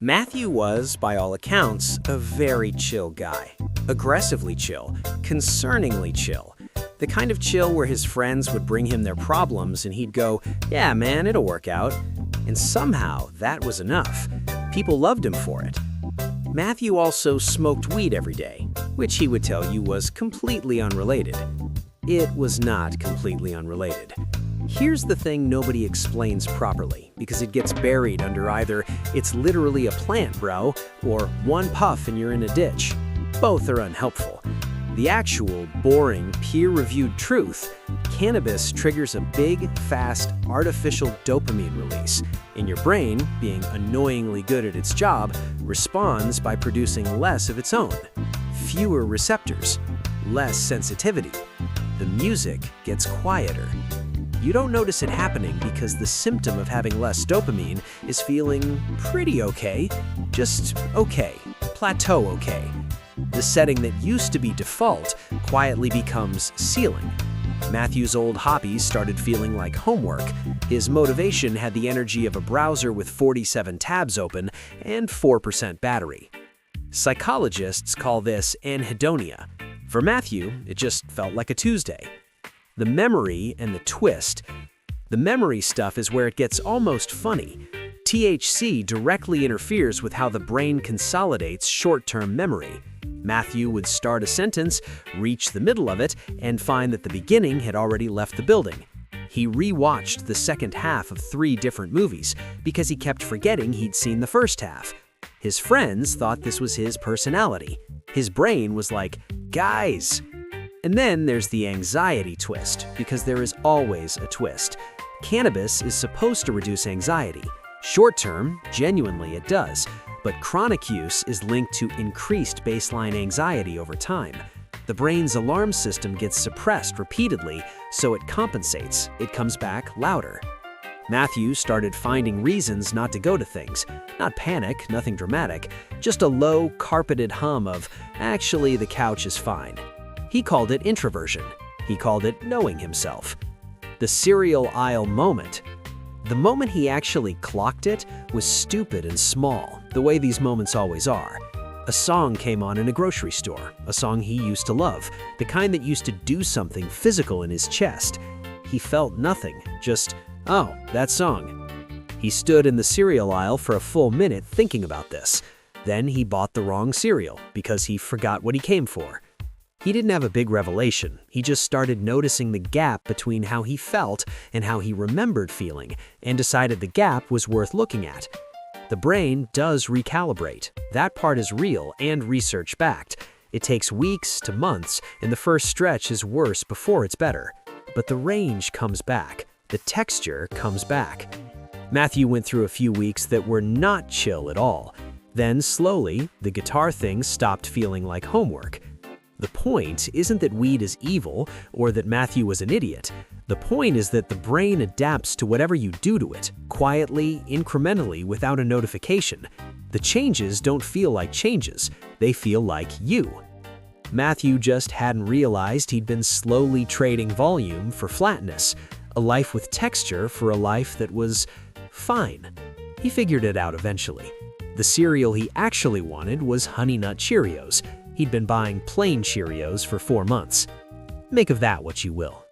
Matthew was, by all accounts, a very chill guy. Aggressively chill, concerningly chill. The kind of chill where his friends would bring him their problems and he'd go, "Yeah, man, it'll work out." And somehow that was enough. People loved him for it. Matthew also smoked weed every day, which he would tell you was completely unrelated. It was not completely unrelated. Here's the thing nobody explains properly, because it gets buried under either "it's literally a plant, bro," or "one puff and you're in a ditch." Both are unhelpful. The actual, boring, peer-reviewed truth: cannabis triggers a big, fast, artificial dopamine release. In your brain, being annoyingly good at its job, responds by producing less of its own. Fewer receptors, less sensitivity. The music gets quieter. You don't notice it happening because the symptom of having less dopamine is feeling pretty okay, just okay, plateau okay. The setting that used to be default quietly becomes ceiling. Matthew's old hobbies started feeling like homework. His motivation had the energy of a browser with 47 tabs open and 4% battery. Psychologists call this anhedonia. For Matthew, it just felt like a Tuesday. The memory and the twist. The memory stuff is where it gets almost funny. THC directly interferes with how the brain consolidates short-term memory. Matthew would start a sentence, reach the middle of it, and find that the beginning had already left the building. He re-watched the second half of 3 different movies because he kept forgetting he'd seen the first half. His friends thought this was his personality. His brain was like, "Guys!" And then there's the anxiety twist, because there is always a twist. Cannabis is supposed to reduce anxiety. Short-term, genuinely it does, but chronic use is linked to increased baseline anxiety over time. The brain's alarm system gets suppressed repeatedly, so it compensates. It comes back louder. Matthew started finding reasons not to go to things. Not panic, nothing dramatic, just a low, carpeted hum of, "Actually, the couch is fine." He called it introversion. He called it knowing himself. The cereal aisle moment. The moment he actually clocked it was stupid and small, the way these moments always are. A song came on in a grocery store, a song he used to love, the kind that used to do something physical in his chest. He felt nothing, just, "Oh, that song." He stood in the cereal aisle for a full minute thinking about this. Then he bought the wrong cereal because he forgot what he came for. He didn't have a big revelation. He just started noticing the gap between how he felt and how he remembered feeling, and decided the gap was worth looking at. The brain does recalibrate. That part is real and research-backed. It takes weeks to months, and the first stretch is worse before it's better. But the range comes back. The texture comes back. Matthew went through a few weeks that were not chill at all. Then, slowly, the guitar thing stopped feeling like homework. The point isn't that weed is evil or that Matthew was an idiot. The point is that the brain adapts to whatever you do to it, quietly, incrementally, without a notification. The changes don't feel like changes. They feel like you. Matthew just hadn't realized he'd been slowly trading volume for flatness, a life with texture for a life that was fine. He figured it out eventually. The cereal he actually wanted was Honey Nut Cheerios. He'd been buying plain Cheerios for 4 months. Make of that what you will.